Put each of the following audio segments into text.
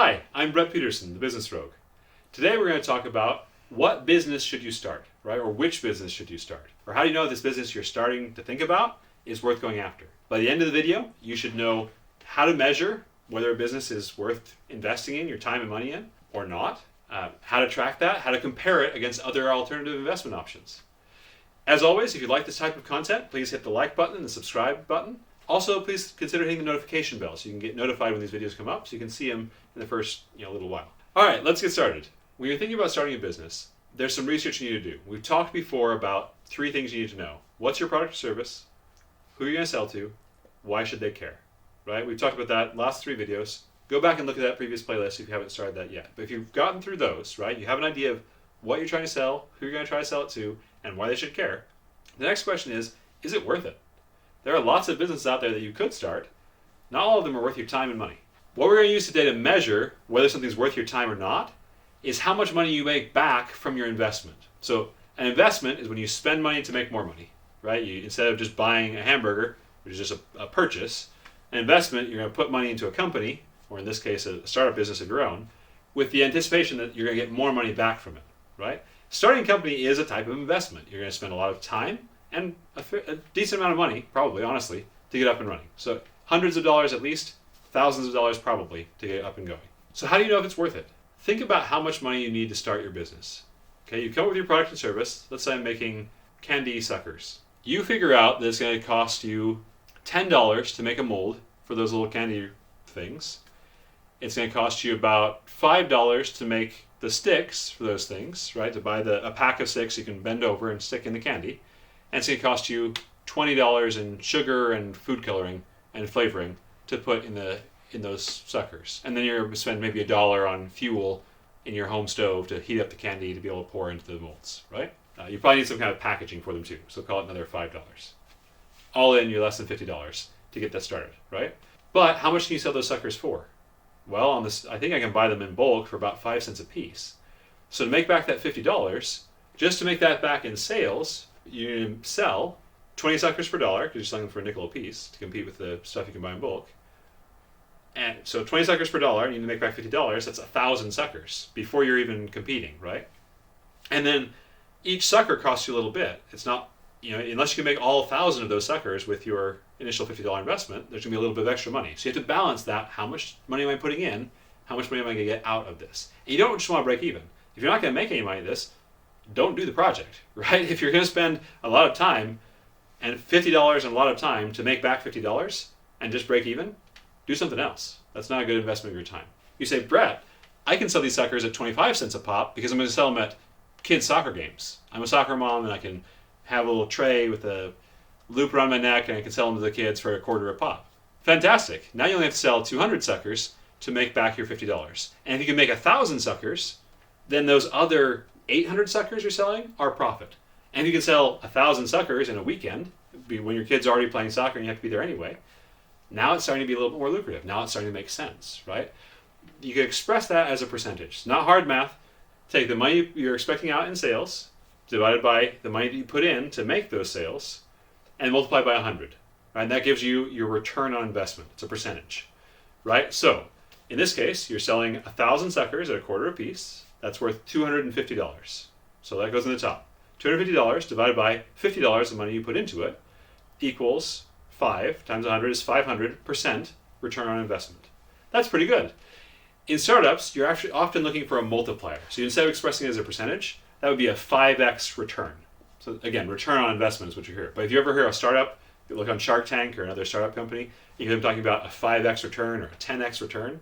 Hi, I'm Brett Peterson, the Business Rogue. Today we're going to talk about what business should you start, right? Or which business should you start? Or how do you know this business you're starting to think about is worth going after? By the end of the video, you should know how to measure whether a business is worth investing in your time and money in or not, how to track that, how to compare it against other alternative investment options. As always, if you like this type of content, please hit the like button and the subscribe button. Also, please consider hitting the notification bell so you can get notified when these videos come up so you can see them in the first little while. All right, let's get started. When you're thinking about starting a business, there's some research you need to do. We've talked before about 3 things you need to know. What's your product or service? Who you're going to sell to? Why should they care? Right? We've talked about that last 3 videos. Go back and look at that previous playlist if you haven't started that yet. But if you've gotten through those, right, you have an idea of what you're trying to sell, who you're going to try to sell it to, and why they should care. The next question is it worth it? There are lots of businesses out there that you could start. Not all of them are worth your time and money. What we're going to use today to measure whether something's worth your time or not is how much money you make back from your investment. So an investment is when you spend money to make more money, right? Instead of just buying a hamburger, which is just a purchase, an investment, you're going to put money into a company, or in this case, a startup business of your own, with the anticipation that you're going to get more money back from it, right? Starting a company is a type of investment. You're going to spend a lot of time and a decent amount of money, probably, honestly, to get up and running. So hundreds of dollars at least, thousands of dollars probably to get up and going. So how do you know if it's worth it? Think about how much money you need to start your business. Okay, you come up with your product and service. Let's say I'm making candy suckers. You figure out that it's going to cost you $10 to make a mold for those little candy things. It's going to cost you about $5 to make the sticks for those things, right? To buy a pack of sticks you can bend over and stick in the candy. And it's going to cost you $20 in sugar and food coloring and flavoring to put in those suckers. And then you're going to spend maybe $1 on fuel in your home stove to heat up the candy to be able to pour into the molds, right? You probably need some kind of packaging for them too, so call it another $5. All in, you're less than $50 to get that started, right? But how much can you sell those suckers for? Well, I think I can buy them in bulk for about 5 cents a piece. So to make back that $50, just to make that back in sales, you sell 20 suckers per dollar, because you're selling them for a nickel a piece to compete with the stuff you can buy in bulk. And so 20 suckers per dollar, and you need to make back $50, that's 1,000 suckers before you're even competing, right? And then each sucker costs you a little bit. It's not, unless you can make all 1,000 of those suckers with your initial $50 investment, there's going to be a little bit of extra money. So you have to balance that. How much money am I putting in? How much money am I going to get out of this? And you don't just want to break even. If you're not going to make any money of this, don't do the project, right? If you're going to spend a lot of time and $50 and a lot of time to make back $50 and just break even, do something else. That's not a good investment of your time. You say, Brett, I can sell these suckers at 25 cents a pop because I'm going to sell them at kids' soccer games. I'm a soccer mom and I can have a little tray with a loop around my neck and I can sell them to the kids for $0.25 a pop. Fantastic. Now you only have to sell 200 suckers to make back your $50. And if you can make 1,000 suckers, then those other 800 suckers you're selling are profit. And you can sell 1,000 suckers in a weekend, when your kid's already playing soccer and you have to be there anyway. Now it's starting to be a little bit more lucrative. Now it's starting to make sense, right? You can express that as a percentage. It's not hard math. Take the money you're expecting out in sales, divided by the money that you put in to make those sales, and multiply by 100. Right? And that gives you your return on investment. It's a percentage, right? So in this case, you're selling 1,000 suckers at $0.25 a piece. That's worth $250. So that goes in the top. $250 divided by $50 of money you put into it equals 5 times 100 is 500% return on investment. That's pretty good. In startups, you're actually often looking for a multiplier. So instead of expressing it as a percentage, that would be a 5x return. So again, return on investment is what you hear. But if you ever hear a startup, you look on Shark Tank or another startup company, you hear them talking about a 5x return or a 10x return.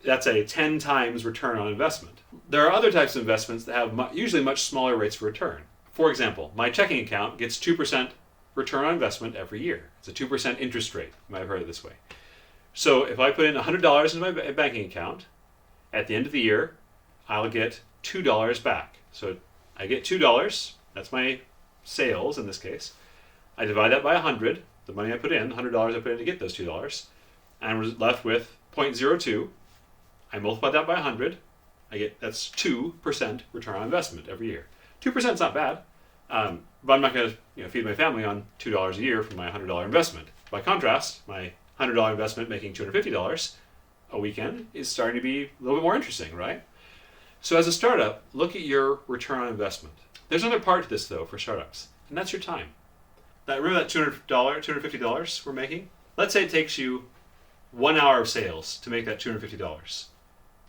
That's a 10 times return on investment. There are other types of investments that have usually much smaller rates of return. For example, my checking account gets 2% return on investment every year. It's a 2% interest rate. You might have heard it this way. So if I put in $100 into my banking account, at the end of the year, I'll get $2 back. So I get $2. That's my sales in this case. I divide that by 100, the money I put in, $100 I put in to get those $2, and I'm left with 0.02. I multiply that by 100. That's 2% return on investment every year. 2% is not bad, but I'm not going to feed my family on $2 a year from my $100 investment. By contrast, my $100 investment making $250, a weekend is starting to be a little bit more interesting, right? So as a startup, look at your return on investment. There's another part to this though for startups, and that's your time. Remember that $250 we're making? Let's say it takes you 1 hour of sales to make that $250.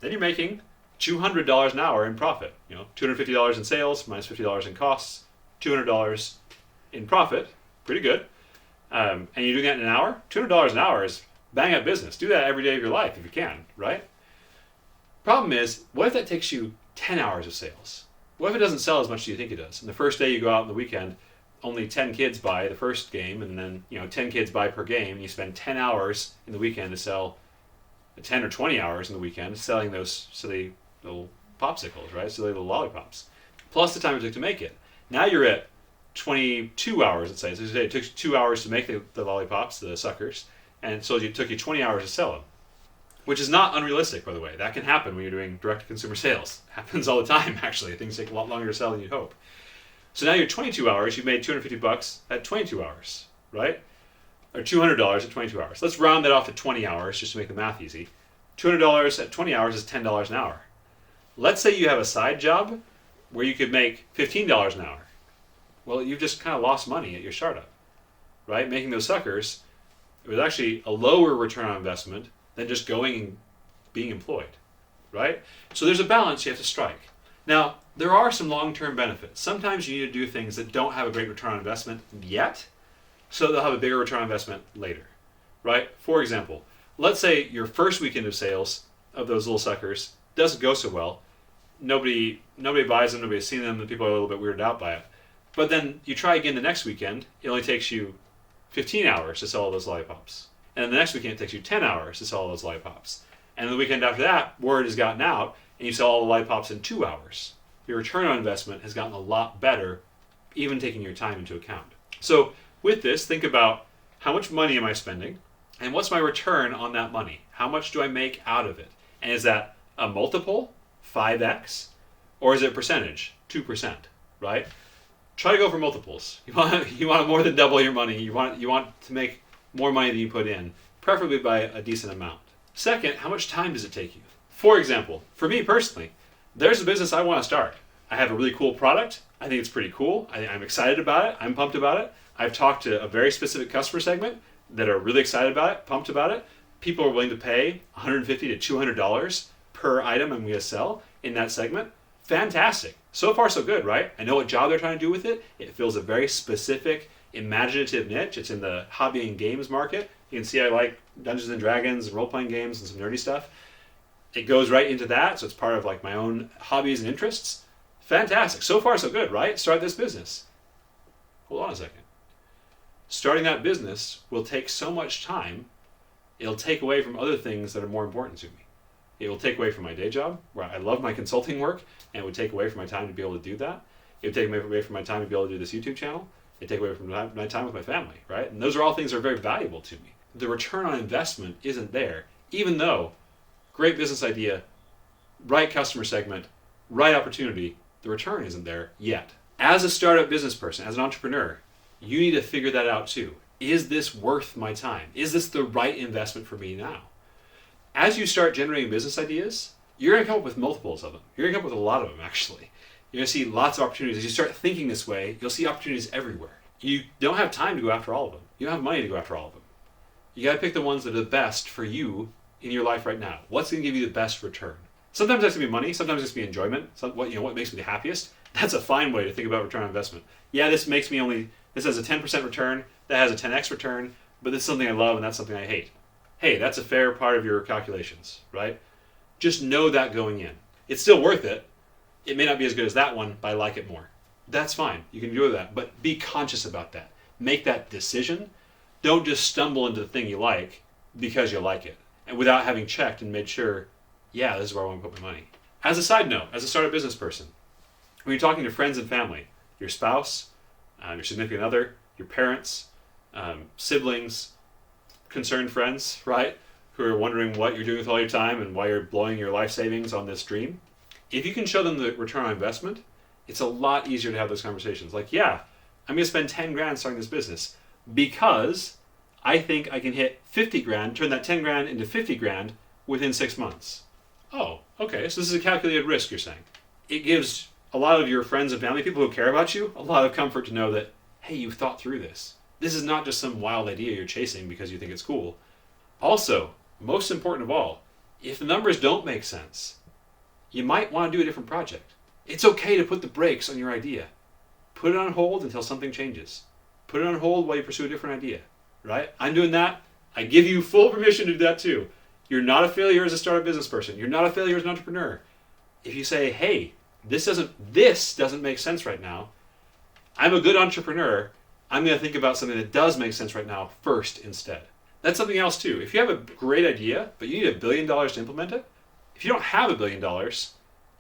Then you're making $200 an hour in profit. $250 in sales minus $50 in costs, $200 in profit. Pretty good. And you're doing that in an hour? $200 an hour is bang up business. Do that every day of your life if you can, right? Problem is, what if that takes you 10 hours of sales? What if it doesn't sell as much as you think it does? And the first day you go out on the weekend, only 10 kids buy the first game, and then 10 kids buy per game, and you spend 10 hours in the weekend to sell 10 or 20 hours in the weekend selling those silly little popsicles, right? Silly little lollipops. Plus the time it took to make it. Now you're at 22 hours, let's say. So it took 2 hours to make the lollipops, the suckers, and so it took you 20 hours to sell them. Which is not unrealistic, by the way. That can happen when you're doing direct-to-consumer sales. It happens all the time, actually. Things take a lot longer to sell than you'd hope. So now you're 22 hours. You've made $250 at 22 hours, right? Or $200 at 22 hours. Let's round that off to 20 hours just to make the math easy. $200 at 20 hours is $10 an hour. Let's say you have a side job where you could make $15 an hour. Well, you've just kind of lost money at your startup, right? Making those suckers, it was actually a lower return on investment than just going and being employed, right? So there's a balance you have to strike. Now, there are some long-term benefits. Sometimes you need to do things that don't have a great return on investment yet, so they'll have a bigger return on investment later, right? For example, let's say your first weekend of sales of those little suckers doesn't go so well. Nobody buys them, nobody's seen them, and people are a little bit weirded out by it. But then you try again the next weekend, it only takes you 15 hours to sell all those lollipops. And then the next weekend it takes you 10 hours to sell all those lollipops. And the weekend after that, word has gotten out, and you sell all the lollipops in 2 hours. Your return on investment has gotten a lot better, even taking your time into account. So with this, think about how much money am I spending, and what's my return on that money? How much do I make out of it? And is that a multiple, 5x, or is it a percentage, 2%, right? Try to go for multiples. You want to more than double your money. You want to make more money than you put in, preferably by a decent amount. Second, how much time does it take you? For example, for me personally, there's a business I want to start. I have a really cool product. I think it's pretty cool. I'm excited about it. I'm pumped about it. I've talked to a very specific customer segment that are really excited about it, pumped about it. People are willing to pay $150 to $200 per item I'm going to sell in that segment. Fantastic. So far, so good, right? I know what job they're trying to do with it. It fills a very specific, imaginative niche. It's in the hobby and games market. You can see I like Dungeons and Dragons and role-playing games and some nerdy stuff. It goes right into that, so it's part of like my own hobbies and interests. Fantastic. So far, so good, right? Start this business. Hold on a second. Starting that business will take so much time, it'll take away from other things that are more important to me. It will take away from my day job, where I love my consulting work, and it would take away from my time to be able to do that. It would take away from my time to be able to do this YouTube channel. It would take away from my time with my family, right? And those are all things that are very valuable to me. The return on investment isn't there, even though great business idea, right customer segment, right opportunity, the return isn't there yet. As a startup business person, as an entrepreneur, you need to figure that out too. Is this worth my time? Is this the right investment for me now? As you start generating business ideas, you're going to come up with multiples of them. You're going to come up with a lot of them, actually. You're going to see lots of opportunities. As you start thinking this way, you'll see opportunities everywhere. You don't have time to go after all of them. You don't have money to go after all of them. You got to pick the ones that are the best for you in your life right now. What's going to give you the best return? Sometimes that's going to be money. Sometimes it's going to be enjoyment. What makes me the happiest? That's a fine way to think about return on investment. Yeah, this has a 10% return. That has a 10x return. But this is something I love and that's something I hate. Hey, that's a fair part of your calculations, right? Just know that going in. It's still worth it. It may not be as good as that one, but I like it more. That's fine. You can do that. But be conscious about that. Make that decision. Don't just stumble into the thing you like because you like it. And without having checked and made sure, yeah, this is where I want to put my money. As a side note, as a startup business person, when you're talking to friends and family, your spouse, your significant other, your parents, siblings, concerned friends, right, who are wondering what you're doing with all your time and why you're blowing your life savings on this dream, if you can show them the return on investment, it's a lot easier to have those conversations. Like, yeah, I'm going to spend 10 grand starting this business because I think I can hit 50 grand, turn that 10 grand into 50 grand within 6 months. Oh, okay, so this is a calculated risk, you're saying. It gives a lot of your friends and family, people who care about you, a lot of comfort to know that, hey, you've thought through this. This is not just some wild idea you're chasing because you think it's cool. Also, most important of all, if the numbers don't make sense, you might want to do a different project. It's okay to put the brakes on your idea. Put it on hold until something changes. Put it on hold while you pursue a different idea, right? I'm doing that. I give you full permission to do that too. You're not a failure as a startup business person. You're not a failure as an entrepreneur. If you say, hey, this doesn't make sense right now, I'm a good entrepreneur, I'm going to think about something that does make sense right now first instead. That's something else too. If you have a great idea, but you need $1 billion to implement it, if you don't have $1 billion,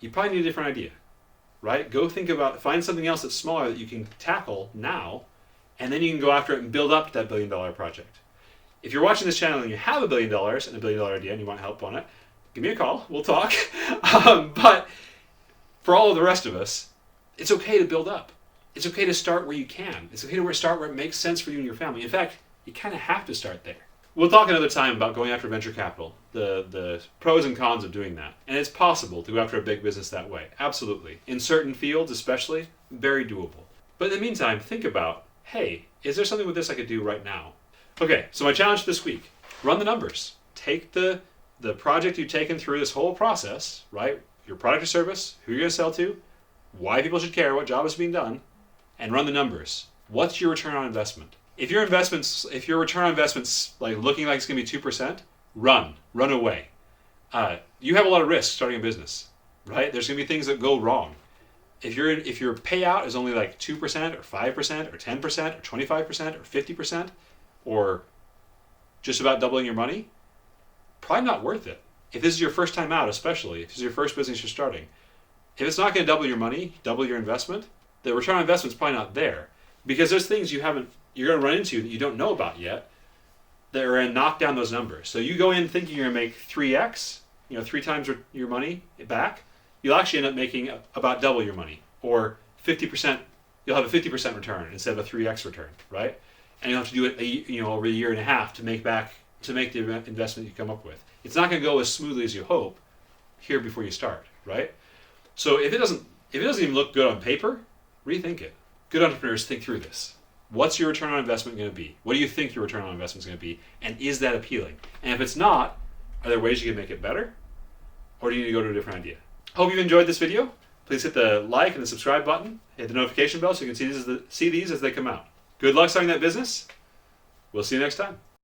you probably need a different idea, right? Go find something else that's smaller that you can tackle now, and then you can go after it and build up to that $1 billion project. If you're watching this channel and you have $1 billion and $1 billion idea and you want help on it, give me a call, we'll talk. But for all of the rest of us, it's okay to build up. It's okay to start where you can. It's okay to start where it makes sense for you and your family. In fact, you kind of have to start there. We'll talk another time about going after venture capital, the pros and cons of doing that. And it's possible to go after a big business that way. Absolutely. In certain fields especially, very doable. But in the meantime, think about, hey, is there something with this I could do right now? Okay, so my challenge this week, run the numbers. Take the project you've taken through this whole process, right? Your product or service, who you're going to sell to, why people should care, what job is being done, and run the numbers. What's your return on investment? If your return on investment's like looking like it's going to be 2%, run away. You have a lot of risk starting a business, right? There's going to be things that go wrong. If your payout is only like 2% or 5% or 10% or 25% or 50% or just about doubling your money, probably not worth it. If this is your first time out, especially if this is your first business you're starting, if it's not going to double your money, double your investment, the return on investment is probably not there, because there's things you're going to run into that you don't know about yet that are going to knock down those numbers. So you go in thinking you're going to make 3x, 3 times your money back, you'll actually end up making about double your money, or 50%. You'll have a 50% return instead of a 3x return, right? And you'll have to do it over a year and a half to make the investment you come up with. It's not going to go as smoothly as you hope here before you start, right? So if it doesn't even look good on paper, rethink it. Good entrepreneurs think through this. What's your return on investment going to be? What do you think your return on investment is going to be? And is that appealing? And if it's not, are there ways you can make it better? Or do you need to go to a different idea? Hope you've enjoyed this video. Please hit the like and the subscribe button. Hit the notification bell so you can see these as they come out. Good luck starting that business. We'll see you next time.